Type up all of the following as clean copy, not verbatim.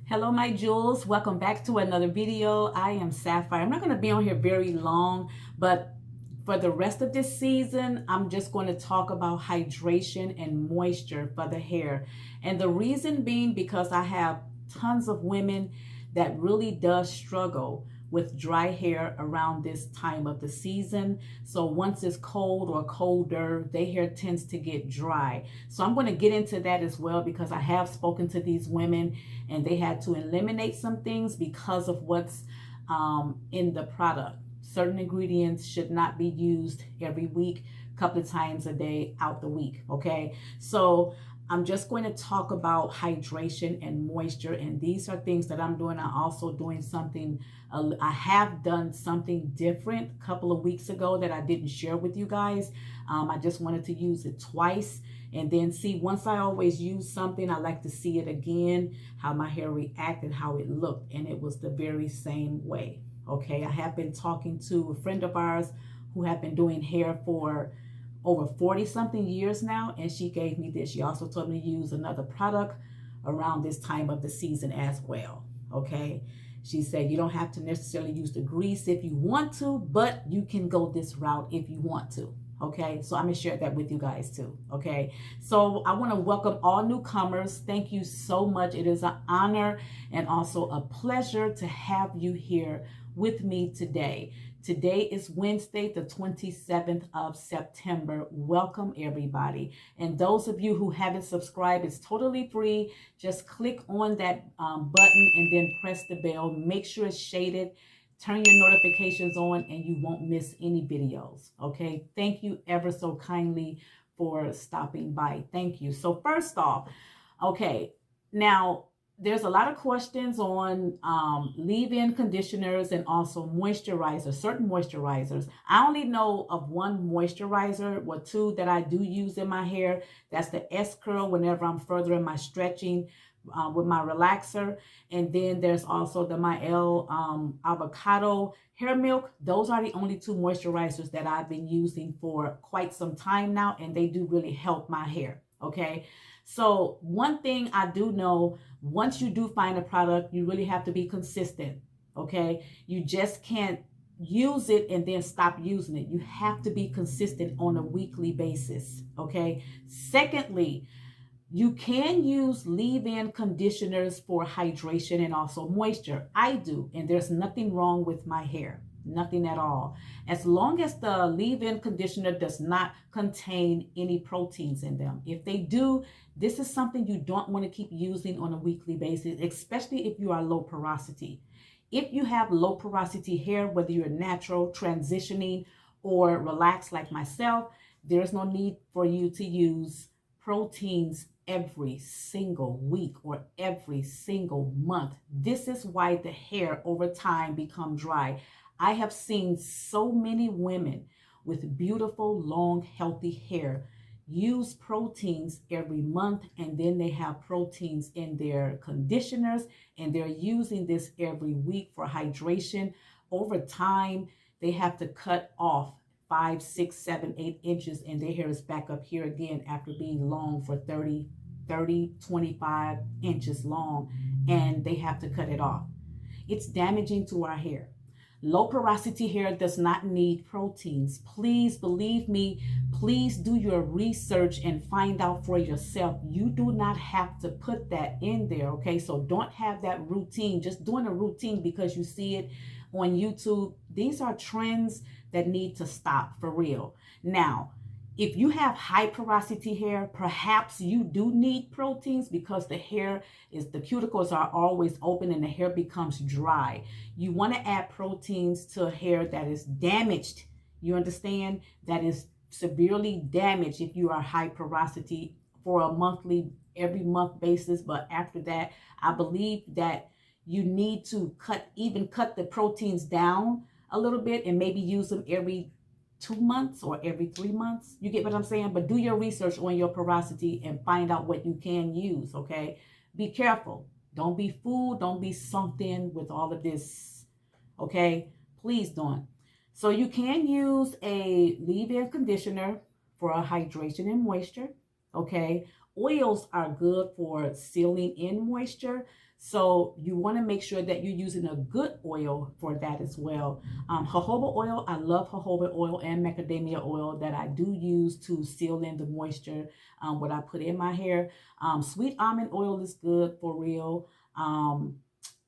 Hello, my jewels. Welcome back to another video. I am Sapphire. I'm not going to be on here very long, but for the rest of this season, I'm just going to talk about hydration and moisture for the hair. And the reason being because I have tons of women that really does struggle with dry hair around this time of the season. So once it's cold or colder, their hair tends to get dry. So I'm going to get into that as well because I have spoken to these women and they had to eliminate some things because of what's in the product. Certain ingredients should not be used every week, a couple of times a day out the week, okay? So I'm just going to talk about hydration and moisture, and these are things that I'm doing. I'm also doing something, I have done something different a couple of weeks ago that I didn't share with you guys. I just wanted to use it twice and then see, once I always use something, I like to see it again, how my hair reacted, how it looked, and it was the very same way. Okay, I have been talking to a friend of ours who have been doing hair for over 40 something years now, and she gave me this. She also told me to use another product around this time of the season as well. Okay, she said you don't have to necessarily use the grease if you want to, but you can go this route if you want to. Okay, so I'm gonna share that with you guys too. Okay, so I want to welcome all newcomers. Thank you so much. It is an honor and also a pleasure to have you here with me today. Today is Wednesday, the 27th of September. Welcome, everybody. And those of you who haven't subscribed, it's totally free. Just click on that button and then press the bell. Make sure it's shaded. Turn your notifications on and you won't miss any videos. Okay, thank you ever so kindly for stopping by. Thank you. So first off, okay, now there's a lot of questions on leave-in conditioners and also moisturizers, certain moisturizers. I only know of one moisturizer or two that I do use in my hair. That's the S-Curl whenever I'm further in my stretching with my relaxer. And then there's also the Mael Avocado Hair Milk. Those are the only two moisturizers that I've been using for quite some time now, and they do really help my hair. Okay, so one thing I do know, once you do find a product, you really have to be consistent. Okay, you just can't use it and then stop using it. You have to be consistent on a weekly basis. Okay, secondly, you can use leave-in conditioners for hydration and also moisture. I do, and there's nothing wrong with my hair. Nothing at all. As long as the leave-in conditioner does not contain any proteins in them. If they do, this is something you don't want to keep using on a weekly basis, especially if you are low porosity. If you have low porosity hair, whether you're natural, transitioning, or relaxed like myself, there's no need for you to use proteins every single week or every single month. This is why the hair over time become dry. I have seen so many women with beautiful, long, healthy hair use proteins every month, and then they have proteins in their conditioners, and they're using this every week for hydration. Over time, they have to cut off 5, 6, 7, 8 inches, and their hair is back up here again after being long for 30, 25 inches long, and they have to cut it off. It's damaging to our hair. Low porosity hair does not need proteins. Please believe me. Please do your research and find out for yourself. You do not have to put that in there, okay? So don't have that routine. Just doing a routine because you see it on YouTube. These are trends that need to stop for real. Now, if you have high porosity hair, perhaps you do need proteins because the cuticles are always open and the hair becomes dry. You want to add proteins to hair that is damaged. You understand? That is severely damaged if you are high porosity for every month basis. But after that, I believe that you need to cut the proteins down a little bit and maybe use them every 2 months or every 3 months. You get what I'm saying? But do your research on your porosity and find out what you can use, okay? Be careful. Don't be fooled. Don't be sunk in with all of this, okay? Please don't. So you can use a leave-in conditioner for a hydration and moisture, okay? oils are good for sealing in moisture. So you want to make sure that you're using a good oil for that as well. Jojoba oil, I love jojoba oil and macadamia oil that I do use to seal in the moisture, what I put in my hair. Sweet almond oil is good for real.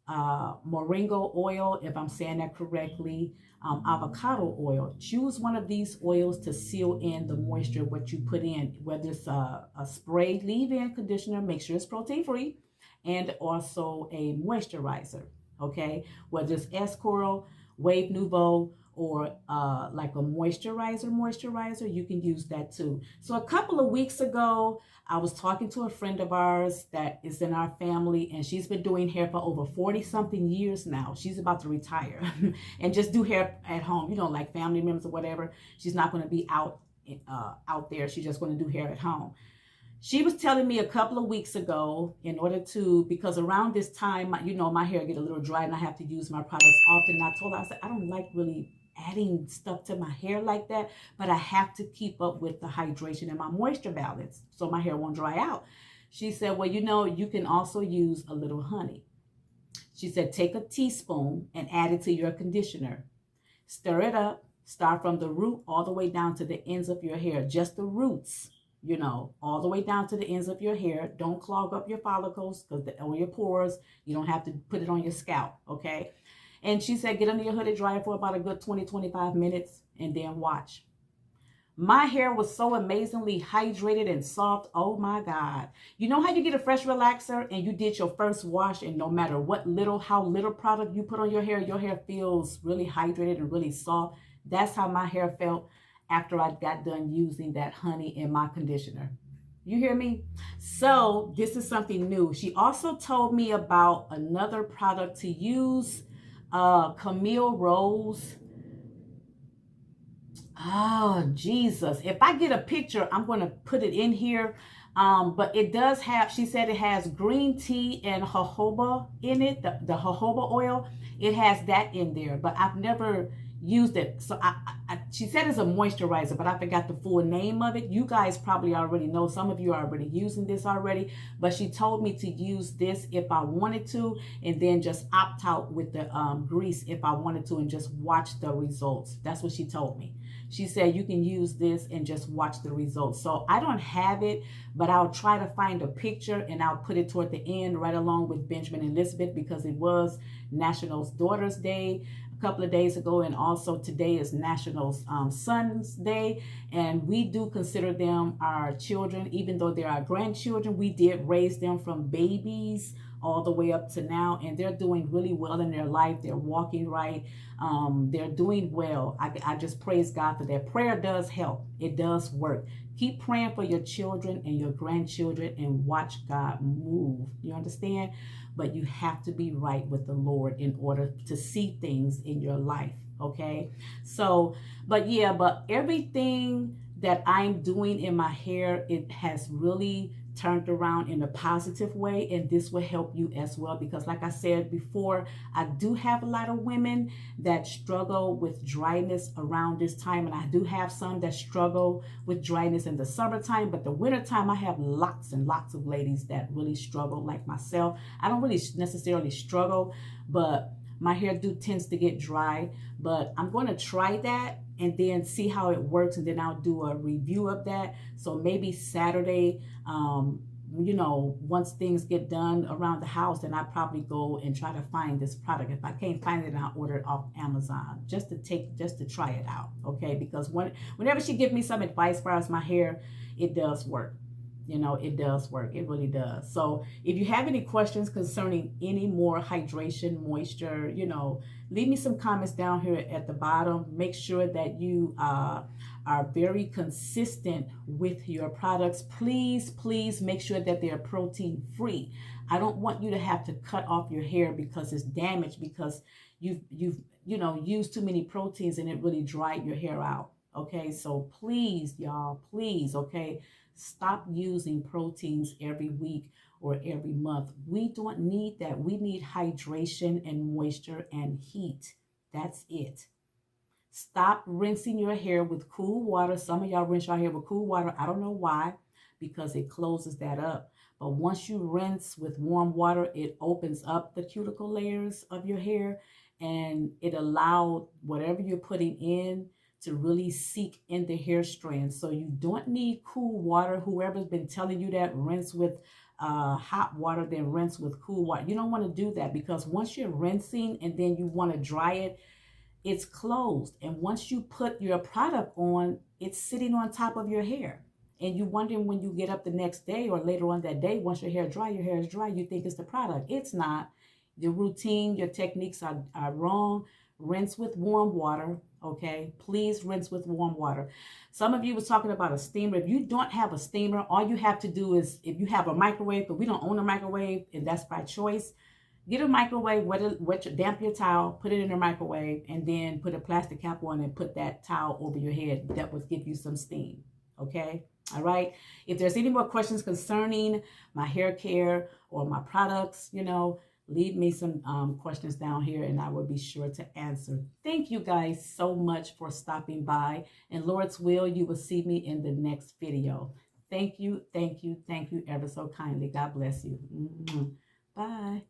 Moringa oil, if I'm saying that correctly, avocado oil. Choose one of these oils to seal in the moisture, what you put in, whether it's a spray leave-in conditioner, make sure it's protein-free, and also a moisturizer, okay? Whether it's S-Coral, Wave Nouveau, or like a moisturizer, you can use that too. So a couple of weeks ago, I was talking to a friend of ours that is in our family, and she's been doing hair for over 40 something years now. She's about to retire and just do hair at home, like family members or whatever. She's not going to be out there. She's just going to do hair at home. She was telling me a couple of weeks ago, because around this time, my hair get a little dry and I have to use my products often. I told her, I said, I don't like really adding stuff to my hair like that, but I have to keep up with the hydration and my moisture balance so my hair won't dry out. She said, well, you can also use a little honey. She said, take a teaspoon and add it to your conditioner. Stir it up, start from the root all the way down to the ends of your hair, just the roots. All the way down to the ends of your hair. Don't clog up your follicles or your pores. You don't have to put it on your scalp, okay? And she said, get under your hooded dryer for about a good 20, 25 minutes and then watch. My hair was so amazingly hydrated and soft. Oh my God. You know how you get a fresh relaxer and you did your first wash, and no matter how little product you put on your hair feels really hydrated and really soft. That's how my hair felt after I got done using that honey in my conditioner. You hear me? So this is something new. She also told me about another product to use, Camille Rose. Oh, Jesus. If I get a picture, I'm going to put it in here. But it does have, she said it has green tea and jojoba in it, the jojoba oil. It has that in there, but I've never used it. So she said it's a moisturizer, but I forgot the full name of it. You guys probably already know. Some of you are already using this already, but she told me to use this if I wanted to, and then just opt out with the grease if I wanted to, and just watch the results. That's what she told me. She said you can use this and just watch the results. So I don't have it, but I'll try to find a picture and I'll put it toward the end right along with Benjamin and Elizabeth, because it was National Daughters Day a couple of days ago, and also today is National Sons Day, and we do consider them our children. Even though they're our grandchildren, we did raise them from babies all the way up to now, and they're doing really well in their life. They're walking right. They're doing well. I just praise God for that. Prayer does help. It does work. Keep praying for your children and your grandchildren and watch God move. You understand? But you have to be right with the Lord in order to see things in your life. Okay? So, but everything that I'm doing in my hair, it has really turned around in a positive way, and this will help you as well, because like I said before, I do have a lot of women that struggle with dryness around this time, and I do have some that struggle with dryness in the summertime, but the wintertime I have lots and lots of ladies that really struggle like myself. I don't really necessarily struggle, but my hair tends to get dry, but I'm going to try that and then see how it works, and then I'll do a review of that. So maybe Saturday, once things get done around the house, then I probably go and try to find this product. If I can't find it, I'll order it off Amazon just to try it out, okay? Because whenever she gives me some advice as far as my hair, it does work. It does work. It really does. So if you have any questions concerning any more hydration, moisture, leave me some comments down here at the bottom. Make sure that you are very consistent with your products. Please, please make sure that they are protein free. I don't want you to have to cut off your hair because it's damaged, because you've used too many proteins and it really dried your hair out. Okay, so please, y'all, please, okay, stop using proteins every week or every month. We don't need that. We need hydration and moisture and heat. That's it. Stop rinsing your hair with cool water. Some of y'all rinse your hair with cool water. I don't know why, because it closes that up. But once you rinse with warm water, it opens up the cuticle layers of your hair, and it allowed whatever you're putting in to really seek in the hair strands. So you don't need cool water. Whoever's been telling you that, rinse with hot water, then rinse with cool water. You don't want to do that, because once you're rinsing and then you want to dry it, it's closed. And once you put your product on, it's sitting on top of your hair. And you wondering when you get up the next day or later on that day, once your hair is dry, you think it's the product. It's not. Your routine, your techniques are wrong. Rinse with warm water, okay? Please rinse with warm water. Some of you was talking about a steamer. If you don't have a steamer, all you have to do is, if you have a microwave, but we don't own a microwave, and that's by choice, get a microwave, damp your towel, put it in the microwave, and then put a plastic cap on and put that towel over your head. That would give you some steam, okay? All right. If there's any more questions concerning my hair care or my products, leave me some questions down here and I will be sure to answer. Thank you guys so much for stopping by. And Lord's will, you will see me in the next video. Thank you, thank you, thank you ever so kindly. God bless you. Bye.